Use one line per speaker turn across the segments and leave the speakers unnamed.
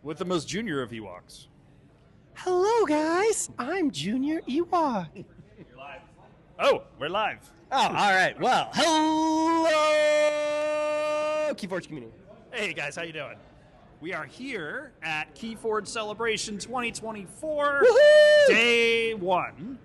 with the most junior of Ewoks.
Hello, guys. I'm Junior Ewok.
You're live. Oh, we're live.
Oh, all right. Well, hello, Keyforge community.
Hey, guys, how you doing? We are here at Keyforge Celebration 2024,
Woohoo!
Day 1.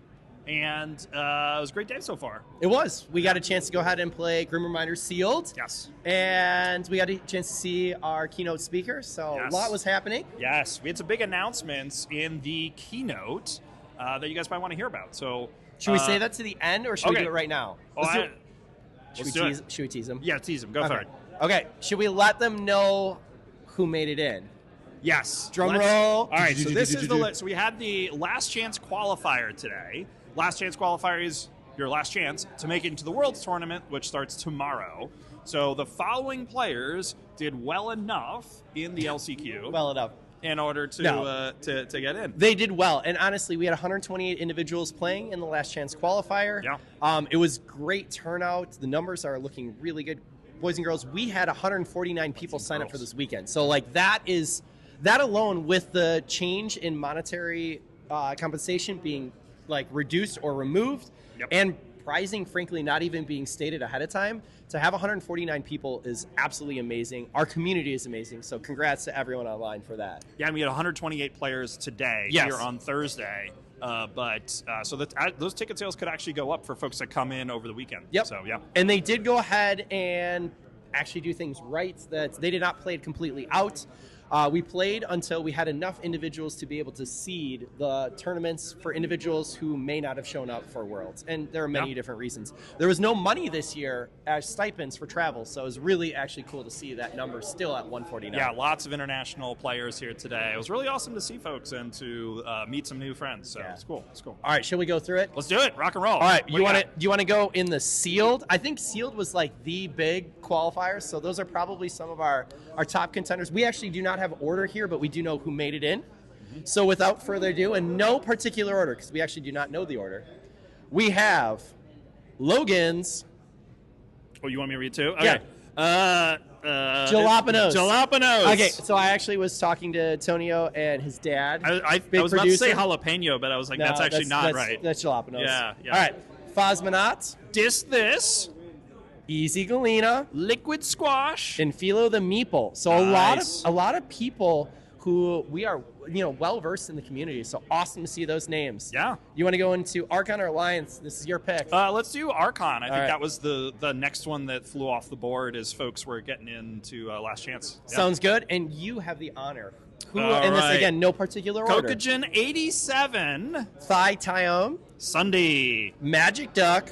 And it was a great day so far.
It was. We got a chance to go ahead and play Grim Reminder Sealed.
Yes.
And we got a chance to see our keynote speaker. So
Yes.
a lot was happening.
Yes, we had some big announcements in the keynote that you guys might want to hear about. So,
Should we say that to the end, or should we
okay.
do it right now?
Oh,
Let's do
I-
it.
let's do it.
Should we tease them?
Yeah, tease them. Go for
Okay.
it.
Okay. Should we let them know who made it in?
Yes.
Drum
Let's-
roll.
All right, so this is the list. So we had the last chance qualifier today. Last chance qualifier is your last chance to make it into the Worlds Tournament, which starts tomorrow. So the following players did well enough in the LCQ
Well enough.
in order to
No.
to get in.
They did well, and honestly, we had 128 individuals playing in the last chance qualifier.
Yeah.
It was great turnout. The numbers are looking really good, boys and girls. We had 149 people sign up for this weekend, so like that alone, with the change in monetary compensation being like reduced or removed,
Yep.
and pricing frankly not even being stated ahead of time, to have 149 people is absolutely amazing. Our community is amazing, so congrats to everyone online for that.
Yeah, and we had 128 players today
Yes.
here on Thursday. So those ticket sales could actually go up for folks that come in over the weekend.
Yep.
So, yeah.
And they did go ahead and actually do things right, that they did not play it completely out. We played until we had enough individuals to be able to seed the tournaments for individuals who may not have shown up for Worlds. And there are many different reasons. There was no money this year as stipends for travel, so it was really actually cool to see that number still at 149.
Yeah, lots of international players here today. It was really awesome to see folks and to meet some new friends. So it's cool. It's cool.
All right, shall we go through it?
Let's do it. Rock and roll.
All right,
What
you want
got?
to? Do you want to go in the sealed? I think sealed was like the big qualifiers, so those are probably some of our top contenders. We actually do not have order here, but we do know who made it in. So without further ado, in no particular order, because we actually do not know the order, we have Logan's.
Oh, you want me to read too? Okay.
Yeah. Jalapenos.
Jalapenos.
Okay, so I actually was talking to Tonio and his dad.
I
big
was about to say
producer.
jalapeno, but I was like,
No,
that's actually not right.
That's jalapenos.
Yeah.
All right, Fosmonauts,
Dis this.
Easy Galena,
Liquid squash.
and Philo the Meeple. So
Nice.
a lot of people who we are well versed in the community. So awesome to see those names.
Yeah.
You want to go into Archon or Alliance? This is your pick.
Let's do Archon. I think
right.
that was the next one that flew off the board as folks were getting into Last Chance. Yeah.
Sounds good. And you have the honor. Who?
All
and this
right.
again, no particular order.
Kokogen 87.
Thigh Tyone,
Sunday.
Magic Duck,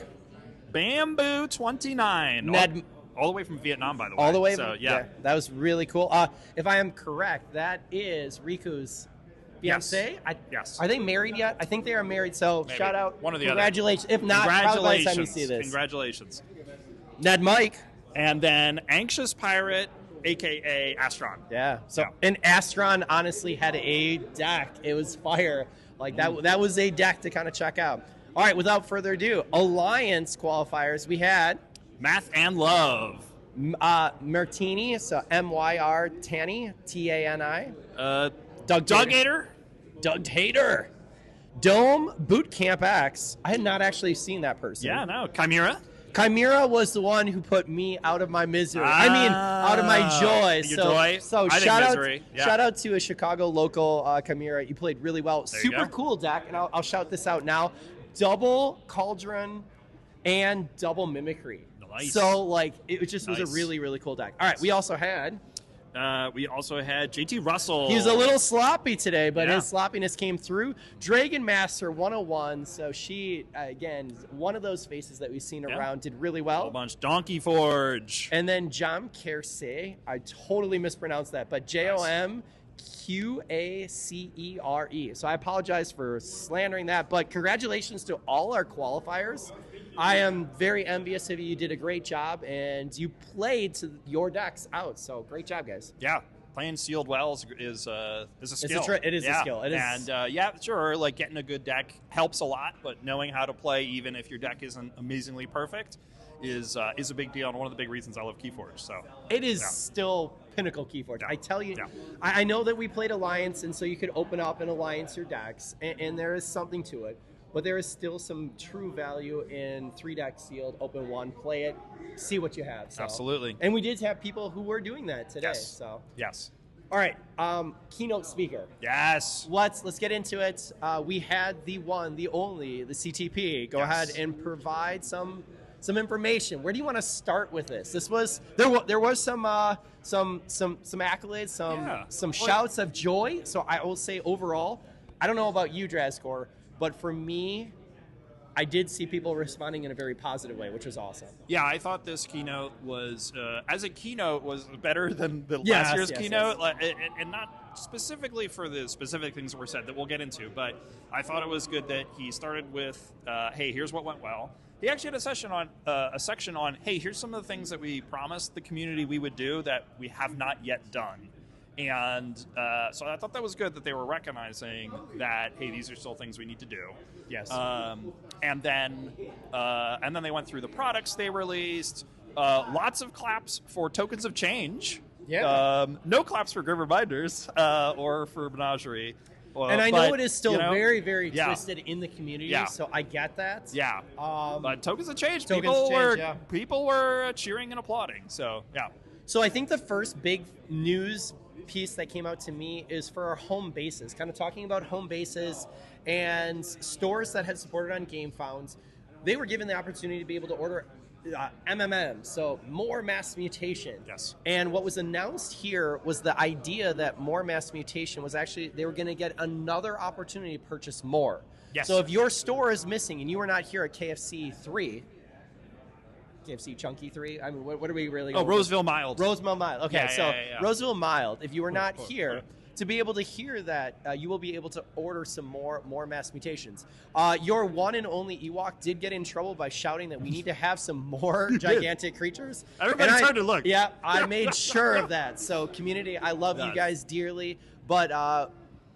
Bamboo 29.
Ned.
All the way from Vietnam, by the way.
All the way.
So, yeah.
That was really cool. If I am correct, that is Riku's
Yes.
fiance.
Yes.
Are they married yet? I think they are married. So
Maybe.
shout out.
One or the other.
Congratulations. If not, probably by the time you
Congratulations.
see this.
Congratulations.
Ned Mike.
And then Anxious Pirate, a.k.a. Astron.
Yeah. So
Yeah.
and Astron honestly had a deck. It was fire. Like that was a deck to kind of check out. All right, without further ado, Alliance qualifiers. We had
Math and Love.
Martini, so M-Y-R Tanny, T-A-N-I.
Doug Gator.
Doug Tater. Dome Boot Camp X. I had not actually seen that person.
Yeah, no. Chimera.
Chimera was the one who put me out of my misery. I mean, out of my joy.
Your joy?
So
I think
shout
misery. Yeah.
shout out to a Chicago local Chimera. You played really well.
There you
Super
go.
cool deck, and I'll shout this out now. Double Cauldron and double Mimicry.
Nice.
So like it just was a
Nice.
really, really cool deck. All right, we also had
JT Russell.
he was a little sloppy today, but
Yeah.
his sloppiness came through. Dragon Master 101. So she, again, one of those faces that we've seen
Yeah.
around, did really
a
well.
whole bunch. Donkey Forge.
And then Jom Kersey, I totally mispronounced that, but Jomqacere. So I apologize for slandering that, but congratulations to all our qualifiers. I am very envious of you. You did a great job, and you played to your decks out. So great job, guys.
Yeah. Playing sealed wells is a skill.
It is a
Yeah.
skill. It is.
And yeah, sure, like getting a good deck helps a lot, but knowing how to play even if your deck isn't amazingly perfect is a big deal and one of the big reasons I love Keyforge. So
it is still pinnacle Keyforge. I tell you, I know that we played Alliance, and so you could open up in Alliance your decks, and there is something to it. But there is still some true value in 3-deck sealed, open one, play it, see what you have. So.
Absolutely.
And we did have people who were doing that today.
Yes.
So
Yes.
All right, keynote speaker.
Yes.
Let's get into it. We had the one, the only, the CTP. Go ahead and provide some information. Where do you want to start with this? There was some accolades, some shouts of joy. So I will say overall, I don't know about you, Drazkor, but for me, I did see people responding in a very positive way, which was awesome.
Yeah, I thought this keynote was, as a keynote, was better than the last year's keynote, and not specifically for the specific things that were said that we'll get into, but I thought it was good that he started with, hey, here's what went well. He actually had a section on, hey, here's some of the things that we promised the community we would do that we have not yet done. And so I thought that was good that they were recognizing that, hey, these are still things we need to do.
Yes.
And then they went through the products they released. Lots of claps for Tokens of Change.
Yeah.
No claps for Grim Reminders or for Menagerie.
And I know it is still very, very twisted in the community, so I get that.
Yeah. But Tokens of Change,
people
were cheering and applauding. So, yeah.
So I think the first big news piece that came out to me is for our home bases, kind of talking about home bases and stores that had supported on GameFound. They were given the opportunity to be able to order MMM, so more mass mutation.
Yes.
And what was announced here was the idea that more mass mutation was actually, they were going to get another opportunity to purchase more.
Yes.
So if your store is missing and you were not here at KFC 3, KFC Chunky 3? I mean, what are we really going
Roseville Mild.
Roseville Mild. Okay,
yeah.
Roseville Mild, if you were not here, to be able to hear that, you will be able to order some more mass mutations. Your one and only Ewok did get in trouble by shouting that we need to have some more gigantic creatures.
Everybody started to look.
Yeah, I made sure of that. So, community, I love you guys dearly, but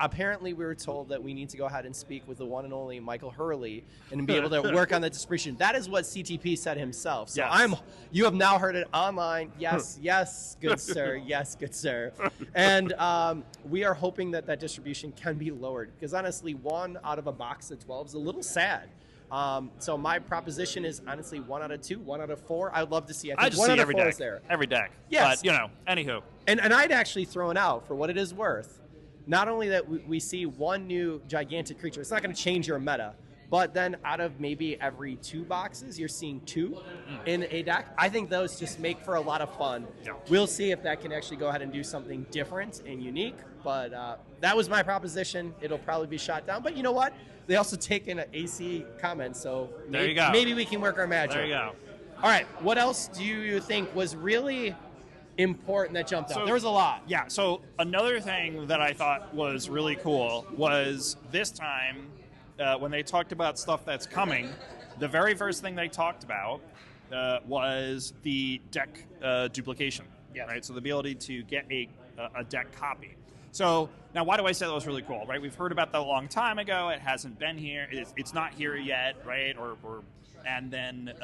apparently we were told that we need to go ahead and speak with the one and only Michael Hurley and be able to work on the distribution. That is what CTP said himself. So you have now heard it online. Yes, good sir. Yes, good sir. And we are hoping that distribution can be lowered because honestly, 1 out of a box of 12 is a little sad. So my proposition is honestly 1 out of 2, 1 out of 4. I'd love to see. I
just
1
see
out of
every
4
deck.
Is there.
Every deck.
Yes.
But, anywho.
And I'd actually thrown out, for what it is worth, not only that we see one new gigantic creature, it's not going to change your meta, but then out of maybe every 2 boxes, you're seeing 2 in a deck. I think those just make for a lot of fun.
Yeah.
We'll see if that can actually go ahead and do something different and unique, but that was my proposition. It'll probably be shot down, but you know what? They also take in an AC comment, so
there you go.
Maybe we can work our magic.
There you go.
All right, what else do you think was really important that jumped out? There was a lot.
Yeah, so another thing that I thought was really cool was this time when they talked about stuff that's coming, the very first thing they talked about was the deck duplication.
Yes.
Right? So the ability to get a deck copy. So now why do I say that was really cool, right? We've heard about that a long time ago. It hasn't been here. It's not here yet, right? And then,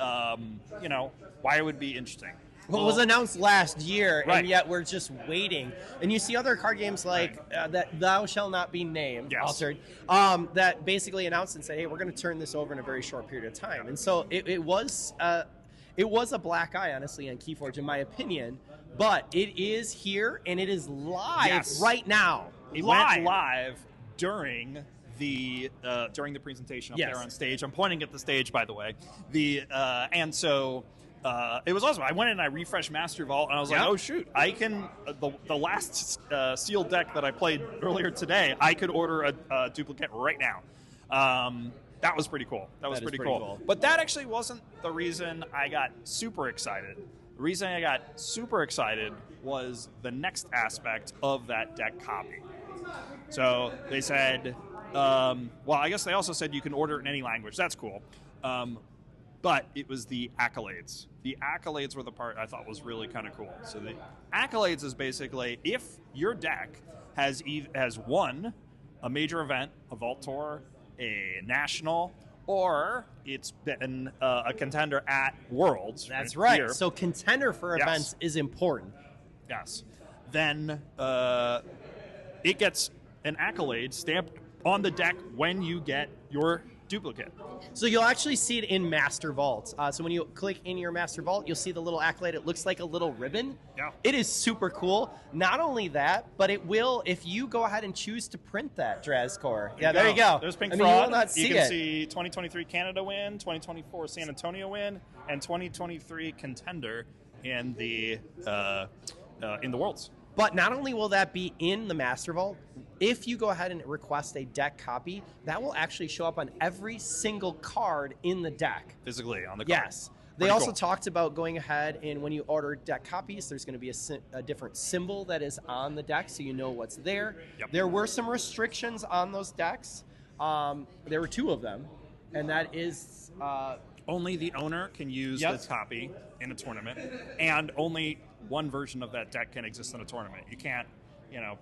why it would be interesting.
Well, it was announced last year, and yet we're just waiting. And you see other card games like that Thou Shall Not Be Named, altered, that basically announced and said, hey, we're going to turn this over in a very short period of time. And so it was a black eye, honestly, on Keyforge, in my opinion. But it is here, and it is live right now.
It went live during the presentation up there on stage. I'm pointing at the stage, by the way. And so... it was awesome. I went in and I refreshed Master Vault, and I was like, oh, shoot. I can, the last sealed deck that I played earlier today, I could order a duplicate right now. That was pretty cool. That was pretty cool. But that actually wasn't the reason I got super excited. The reason I got super excited was the next aspect of that deck copy. So they said, I guess they also said you can order it in any language. That's cool. But it was the accolades. The accolades were the part I thought was really kind of cool. So the accolades is basically if your deck has won a major event, a Vault Tour, a national, or it's been a contender at Worlds.
That's right.
Here.
So contender for events is important.
Yes. Then it gets an accolade stamped on the deck when you get your duplicate.
So you'll actually see it in Master Vault. So when you click in your Master Vault, you'll see the little accolade. It looks like a little ribbon.
Yeah.
It is super cool. Not only that, but it will, if you go ahead and choose to print that Drazcor. Yeah, there you go.
There's Pink
I
Fraud.
mean, you will not see
you can
it.
see 2023 Canada win, 2024 San Antonio win, and 2023 contender in the Worlds.
But not only will that be in the Master Vault, if you go ahead and request a deck copy, that will actually show up on every single card in the deck.
Physically on the card.
Yes. They
Pretty
also
cool.
talked about going ahead and when you order deck copies, there's going to be a different symbol that is on the deck so you know what's there.
Yep.
There were some restrictions on those decks. There were 2 of them, and that is...
only the owner can use
Yep.
the copy in a tournament, and only one version of that deck can exist in a tournament. You can't,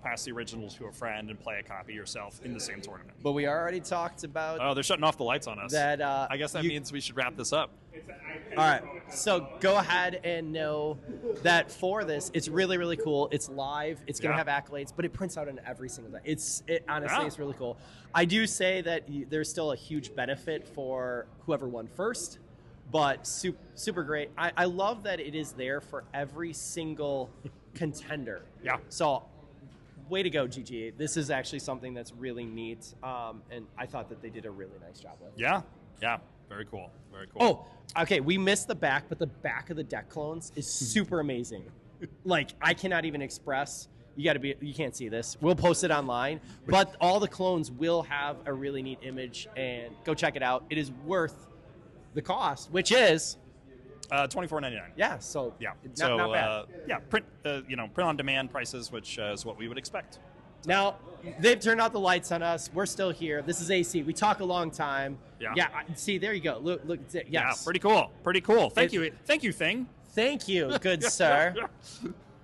pass the original to a friend and play a copy yourself in the same tournament.
But we already talked about...
Oh, they're shutting off the lights on us.
That,
I guess that means we should wrap this up.
All right, so go ahead and know that for this, it's really, really cool. It's live. It's going to have accolades, but it prints out in every single day. Honestly, it's really cool. I do say that there's still a huge benefit for whoever won first, but super great. I love that it is there for every single contender.
Yeah.
So way to go, GG. This is actually something that's really neat, and I thought that they did a really nice job with.
Yeah. Very cool. Very cool.
Oh, okay. We missed the back, but the back of the deck clones is super amazing. Like, I cannot even express. You can't see this. We'll post it online, but all the clones will have a really neat image, and go check it out. It is worth the cost, which is
$24.99.
yeah. So
Yeah.
not bad.
Print on demand prices, which is what we would expect.
Now they've turned out the lights on us. We're still here. This is AC. We talk a long time.
Yeah.
Yeah. See, there you go. Look. Yes.
Yeah. Pretty cool. Thank you, Thing.
Thank you, good sir.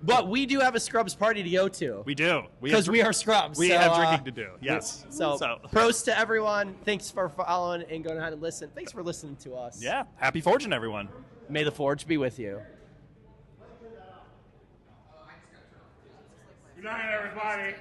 But we do have a Scrubs party to go to.
We do.
Because we are Scrubs.
We
so,
have drinking to do. Yes.
So pros to everyone. Thanks for following and going ahead and listen. Thanks for listening to us.
Yeah. Happy forging, everyone.
May the forge be with you.
Good night, everybody.